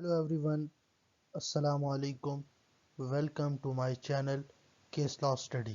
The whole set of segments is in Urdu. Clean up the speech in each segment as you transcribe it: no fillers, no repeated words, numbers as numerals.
Hello everyone, Assalamu alaikum. Welcome to my channel Case Law Study.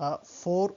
4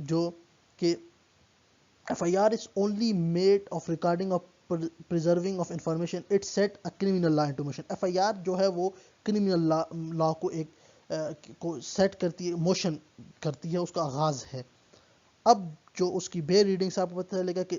جو کہ FIR is only made of recording of preserving of information it set a criminal law into motion. FIR جو ہے وہ criminal law کو ایک کو سیٹ کرتی ہے، موشن کرتی ہے، اس کا آغاز ہے. اب جو اس کی بے ریڈنگ سے آپ کو پتہ چلے گا کہ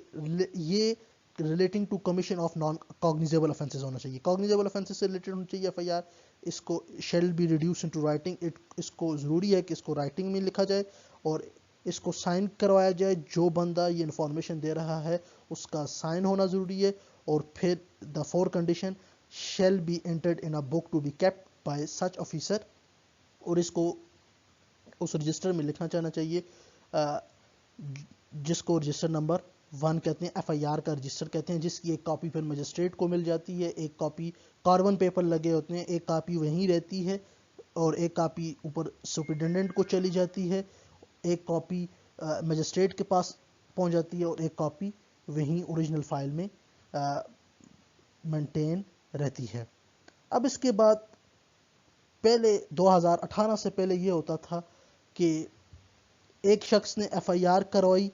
یہ relating to commission of non cognizable offences ہونا چاہیے. کاگنیزیبل آفینسز سے ریلیٹڈ ہونی چاہیے FIR. اس کو shall be reduced into writing, اس کو ضروری ہے کہ اس کو رائٹنگ میں لکھا جائے اور اس کو سائن کروایا جائے. جو بندہ یہ انفارمیشن دے رہا ہے اس کا سائن ہونا ضروری ہے. اور پھر the four condition shall be entered in a book to be kept by such officer, اور اس کو اس رجسٹر میں لکھنا چاہنا چاہیے جس کو رجسٹر نمبر 1 کہتے ہیں، FIR کا رجسٹر کہتے ہیں، جس کی ایک کاپی پھر مجسٹریٹ کو مل جاتی ہے. ایک کاپی کاربن پیپر لگے ہوتے ہیں، ایک کاپی وہیں رہتی ہے اور ایک کاپی اوپر سپرنٹینڈنٹ کو چلی جاتی ہے، ایک کاپی مجسٹریٹ کے پاس پہنچ جاتی ہے اور ایک کاپی وہیں اوریجنل فائل میں مینٹین رہتی ہے. اب اس کے بعد پہلے 2018 سے پہلے یہ ہوتا تھا کہ ایک شخص نے FIR کروائی،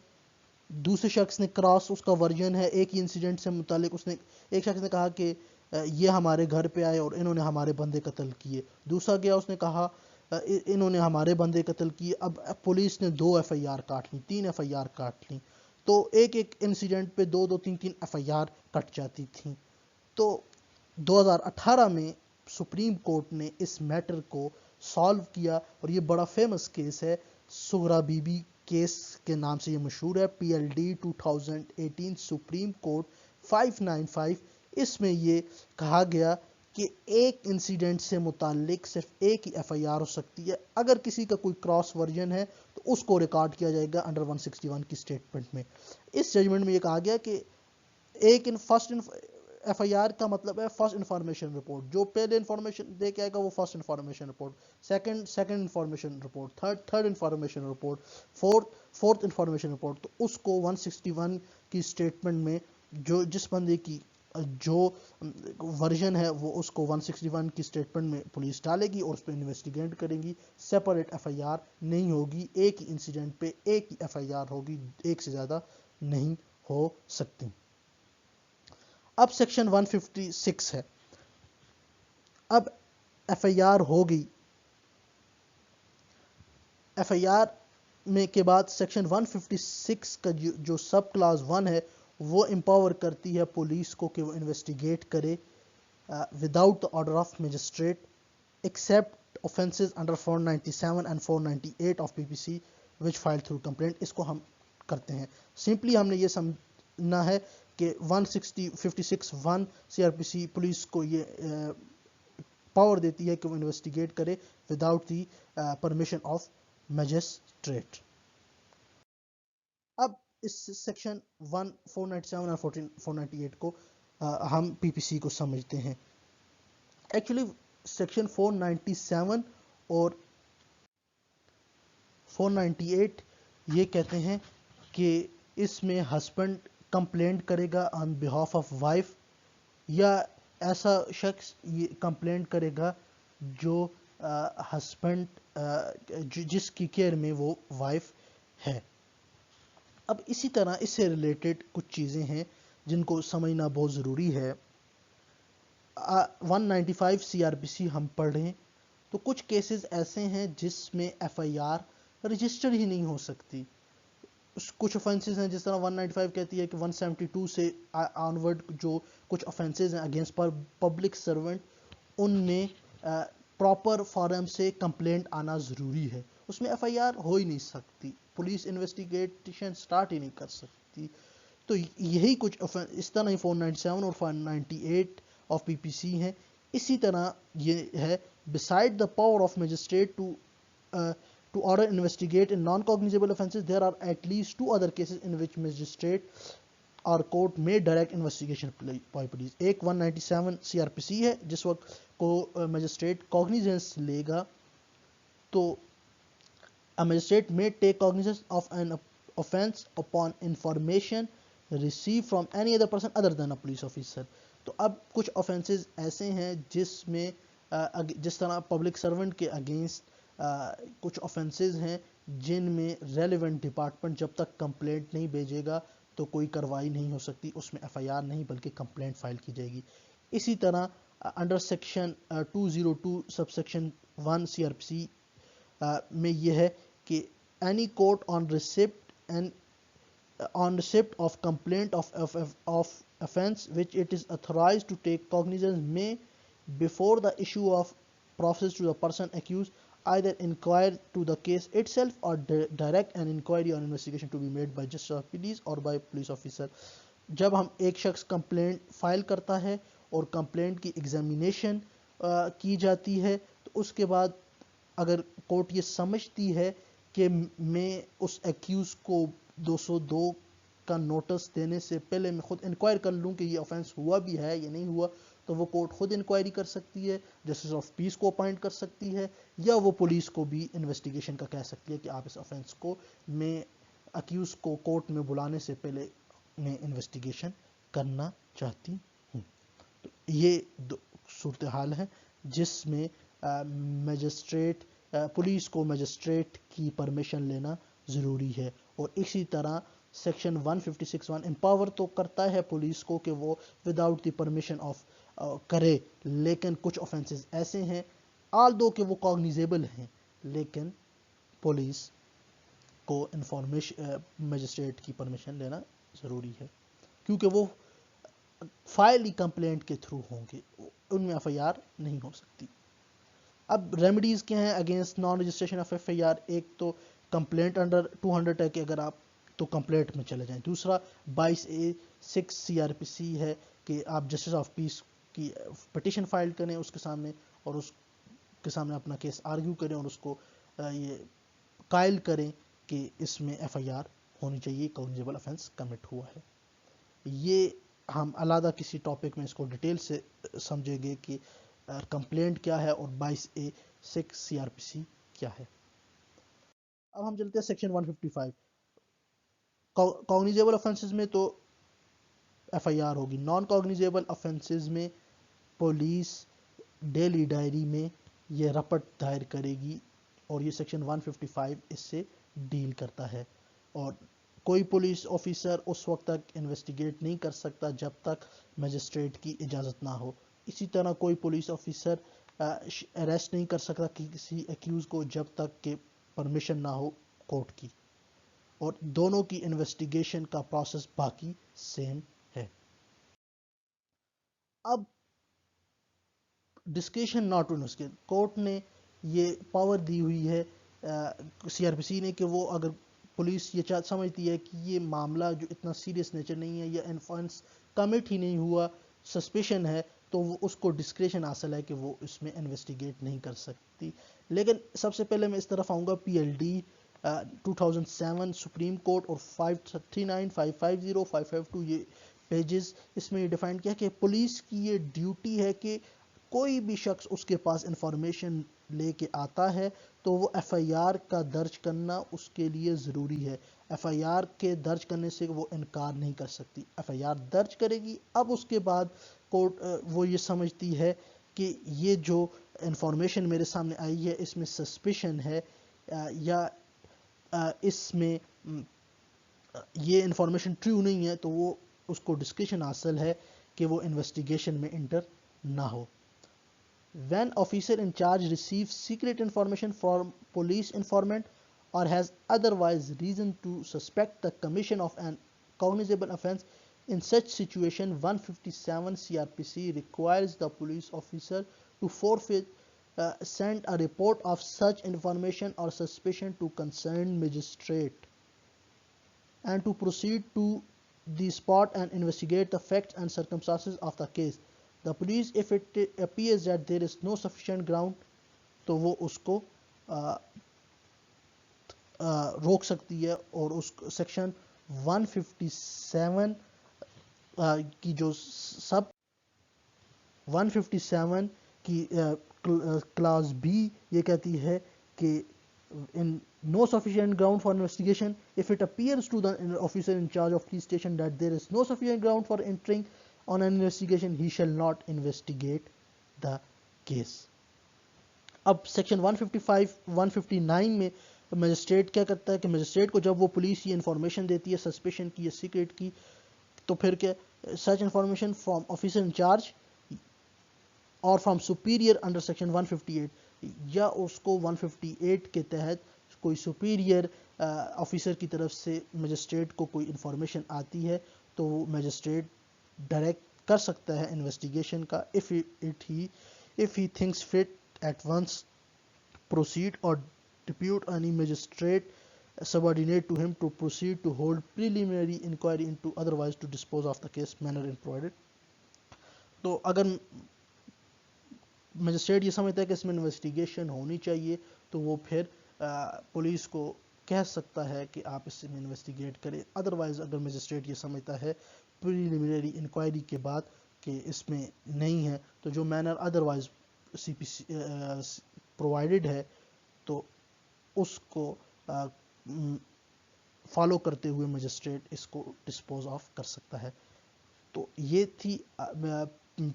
دوسرے شخص نے کراس اس کا ورژن ہے ایک ہی انسیڈنٹ سے متعلق، اس نے ایک شخص نے کہا کہ یہ ہمارے گھر پہ آئے اور انہوں نے ہمارے بندے قتل کیے، دوسرا گیا اس نے کہا انہوں نے ہمارے بندے قتل کیے. اب پولیس نے 2 FIR کاٹ لی، 3 FIR کاٹ لی، تو ایک ایک انسیڈنٹ پہ 2 3 FIR کٹ جاتی تھیں. تو 2018 میں سپریم کورٹ نے اس میٹر کو سالو کیا اور یہ بڑا فیمس کیس ہے، سغرا بی بی کیس کے نام سے یہ مشہور ہے، PLD 2018 سپریم کورٹ 595. اس میں یہ کہا گیا کہ ایک انسیڈنٹ سے متعلق صرف ایک ہی FIR ہو سکتی ہے. اگر کسی کا کوئی کراس ورژن ہے تو اس کو ریکارڈ کیا جائے گا انڈر 161 کی سٹیٹمنٹ میں. اس ججمنٹ میں یہ کہا گیا کہ ایک فرسٹ FIR کا مطلب ہے فرسٹ انفارمیشن رپورٹ، جو پہلے انفارمیشن دے کے آئے گا وہ first information report, second information report, third information report, fourth information report. تو اس کو 161 کی سٹیٹمنٹ میں جو جس بندے کی جو ورژن ہے وہ اس کو 161 کی سٹیٹمنٹ میں پولیس ڈالے گی اور اس پہ انویسٹیگیٹ کرے گی. سیپریٹ FIR نہیں ہوگی، ایک ہی انسیڈنٹ پہ ایک ہی FIR ہوگی، ایک سے زیادہ نہیں ہو سکتی. اب سیکشن 156 ہے. اب FIR ہو گئی، FIR میں کے بعد سیکشن 156 کا جو سب کلاس 1 ہے وہ امپاور کرتی ہے پولیس کو کہ وہ انویسٹیگیٹ کرے without the order of magistrate accept offenses under 497 and 498 of PPC which filed through complaint. اس کو ہم کرتے ہیں. سمپلی ہم نے یہ سمجھنا ہے کہ 156(1) CRPC پولیس کو یہ پاور دیتی ہے کہ وہ انویسٹیگیٹ کرے without the permission of magistrate. اب اس سیکشن 497 اور 498 کو ہم PPC کو سمجھتے ہیں. ایکچولی سیکشن 497 اور 498 یہ کہتے ہیں کہ اس میں ہسبینڈ کمپلینٹ کرے گا آن بہاف آف وائف، یا ایسا شخص یہ کمپلینٹ کرے گا جو ہسبینڈ جس کی کیئر میں وہ وائف ہے. اب اسی طرح اس سے ریلیٹڈ کچھ چیزیں ہیں جن کو سمجھنا بہت ضروری ہے. 195 CRPC ہم پڑھیں تو کچھ کیسز ایسے ہیں جس میں FIR رجسٹر ہی نہیں ہو سکتی. کچھ offenses ہیں جس طرح 195 کہتی ہے کہ 172 سے آنورڈ جو کچھ offenses ہیں اگینسٹ پبلک سرونٹ، ان میں پراپر فارم سے کمپلینٹ آنا ضروری ہے. اس میں FIR ہو ہی نہیں سکتی، پولیس انویسٹیگیشن سٹارٹ ہی نہیں کر سکتی. تو یہی کچھ اس طرح ہی 497 اور 498 آف PPC ہیں. اسی طرح یہ ہے beside the power of magistrate to order investigate in non-cognizable offences, there are at least 2 other cases in which magistrate or court may direct investigation by police. ایک 197 CRPC ہے جس وقت کو magistrate cognizance لے گا تو a magistrate may take cognizance of an offence upon information received from any other person other than a police officer. تو اب کچھ offences ایسے ہیں جس میں جس طرح پبلک سرونٹ کے اگینسٹ کچھ offences ہیں جن میں ریلیونٹ ڈپارٹمنٹ جب تک کمپلینٹ نہیں بھیجے گا تو کوئی کارروائی نہیں ہو سکتی، اس میں ایف آئی آر نہیں بلکہ کمپلینٹ فائل کی جائے گی. اسی طرح under section 202 sub section 1 C R P C میں یہ ہے کہ any court on receipt of complaint of offense which it is authorized to take cognizance may, before the issue of process to the person accused, either inquire to the case itself or direct an inquiry or investigation to be made by justice of peace or by police officer. جب ہم ایک شخص کمپلینٹ فائل کرتا ہے اور کمپلینٹ کی ایگزامینیشن کی جاتی ہے تو اس کے بعد اگر کورٹ یہ سمجھتی ہے کہ میں اس ایکیوز کو 202 کا نوٹس دینے سے پہلے میں خود انکوائر کر لوں کہ یہ آفینس ہوا بھی ہے یا نہیں ہوا، تو وہ کورٹ خود انکوائری کر سکتی ہے، جسٹس آف پیس کو اپوائنٹ کر سکتی ہے، یا وہ پولیس کو بھی انویسٹیگیشن کا کہہ سکتی ہے کہ آپ اس آفینس کو میں اکیوز کو کورٹ میں بلانے سے پہلے میں انویسٹیگیشن کرنا چاہتی ہوں. تو یہ صورتحال ہے جس میں میجسٹریٹ پولیس کو میجسٹریٹ کی پرمیشن لینا ضروری ہے. اور اسی طرح سیکشن 156(1) امپاور تو کرتا ہے پولیس کو کہ وہ وداؤٹ دی پرمیشن آف کرے، لیکن کچھ آفینسز ایسے ہیں آلدو کہ وہ کاگنیزیبل ہیں لیکن پولیس کو انفارمیشن میجسٹریٹ کی پرمیشن لینا ضروری ہے کیونکہ وہ فائل ہی کمپلینٹ کے تھرو ہوں گے، ان میں ایف آئی آر نہیں ہو سکتی. اب ریمیڈیز کیا ہیں against non registration of F I R? ایک تو کمپلینٹ انڈر 200 ہے کہ اگر آپ تو کمپلینٹ میں چلے جائیں. دوسرا 22A(6) سی آر پی سی ہے کہ آپ جسٹس آف پیس کی پٹیشن فائل کریں اس کے سامنے، اور اس کے سامنے اپنا کیس آرگیو کریں اور اس کو یہ قائل کریں کہ اس میں ایف آئی آر ہونی چاہیے، کاگنیزیبل آفینس کمٹ ہوا ہے. یہ ہم علیحدہ کسی ٹاپک میں اس کو ڈیٹیل سے سمجھیں گے کہ کمپلینٹ کیا ہے اور 22A(6) سی آر پی سی کیا ہے. اب ہم چلتے ہیں سیکشن 155. کاگنیزیبل آفینسز میں تو ایف آئی آر ہوگی، نان کاگنیزیبل آفینسز میں پولیس ڈیلی ڈائری میں یہ رپٹ دائر کرے گی اور یہ سیکشن 155 اس سے ڈیل کرتا ہے. اور کوئی پولیس آفیسر اس وقت تک انویسٹیگیٹ نہیں کر سکتا جب تک میجسٹریٹ کی اجازت نہ ہو. اسی طرح کوئی پولیس آفیسر اریسٹ نہیں کر سکتا کسی ایکیوز کو جب تک کہ پرمیشن نہ ہو کورٹ کی، اور دونوں کی انویسٹیگیشن کا پروسیس باقی سیم ہے. اب discretion not to investigate, court نے یہ پاور دی ہوئی ہے سی آر پی سی نے کہ وہ اگر پولیس یہ سمجھتی ہے کہ یہ معاملہ جو اتنا سیریس نیچر نہیں ہے یا انفرنس کمٹ ہی نہیں ہوا، سسپیشن ہے، تو وہ اس کو ڈسکریشن حاصل ہے کہ وہ اس میں انویسٹیگیٹ نہیں کر سکتی. لیکن سب سے پہلے میں اس طرف آؤں گا P L D 2007 supreme court اور 539 550 552 یہ پیجز، اس میں یہ ڈیفائن کیا کہ پولیس کی یہ ڈیوٹی ہے کہ کوئی بھی شخص اس کے پاس انفارمیشن لے کے آتا ہے تو وہ ایف آئی آر کا درج کرنا اس کے لیے ضروری ہے. ایف آئی آر کے درج کرنے سے وہ انکار نہیں کر سکتی، ایف آئی آر درج کرے گی. اب اس کے بعد کورٹ وہ یہ سمجھتی ہے کہ یہ جو انفارمیشن میرے سامنے آئی ہے اس میں سسپیشن ہے یا اس میں یہ انفارمیشن ٹرو نہیں ہے، تو وہ اس کو ڈسکریشن حاصل ہے کہ وہ انویسٹیگیشن میں انٹر نہ ہو. When officer in charge receives secret information from police informant or has otherwise reason to suspect the commission of an cognizable offense, in such situation 157 CRPC requires the police officer to forthwith send a report of such information or suspicion to concerned magistrate and to proceed to the spot and investigate the facts and circumstances of the case. The police, if it appears that there is no sufficient ground, تو وہ اس کو روک سکتی ہے اور اس سیکشن 157 کی جو سب 157 کی کلاس بی یہ کہتی ہے کہ in no sufficient ground for investigation, if it appears to the officer in charge of police station that there is no sufficient ground for entering on an investigation, he shall not investigate the case. اب سیکشن 155 159 میں مجسٹریٹ کیا کرتا ہے کہ مجسٹریٹ کو جب وہ پولیس یہ انفارمیشن دیتی ہے سسپیشن کی یا سیکریٹ کی، تو پھر کیا such information from officer in charge اور فرام سپیریئر انڈر سیکشن 158 یا اس کو 158 کے تحت کوئی سپیریئر آفیسر کی طرف سے مجسٹریٹ کو کوئی انفارمیشن آتی ہے تو وہ مجسٹریٹ ڈائریکٹ کر سکتا ہے انویسٹیگیشن کا if he thinks fit at once proceed or depute any magistrate subordinate to him to proceed to hold preliminary inquiry into otherwise to dispose of the case manner in provided. تو اگر مجسٹریٹ یہ سمجھتا ہے کہ اس میں انویسٹیگیشن ہونی چاہیے تو وہ پھر پولیس کو کہہ سکتا ہے کہ آپ اس میں انویسٹیگیٹ کریں. ادروائز اگر مجسٹریٹ یہ سمجھتا ہے پریلیمنری انکوائری کے بعد کہ اس میں نہیں ہے تو جو مینر ادروائز سی پی سی پرووائڈڈ ہے تو اس کو فالو کرتے ہوئے مجسٹریٹ اس کو ڈسپوز آف کر سکتا ہے. تو یہ تھی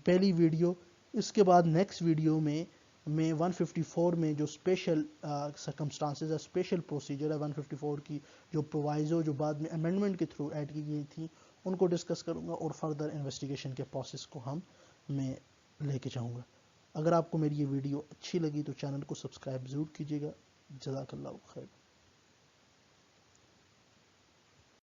پہلی ویڈیو. اس کے بعد نیکسٹ ویڈیو میں 154 میں جو اسپیشل سرکمسٹانسز ہے، اسپیشل پروسیجر ہے 154 کی، جو پرووائزو جو بعد میں امینڈمنٹ کے تھرو ایڈ کی گئی تھی، ان کو ڈسکس کروں گا اور فردر انویسٹیگیشن کے پروسیس کو میں لے کے جاؤں گا. اگر آپ کو میری یہ ویڈیو اچھی لگی تو چینل کو سبسکرائب ضرور کیجیے گا. جزاک اللہ خیر.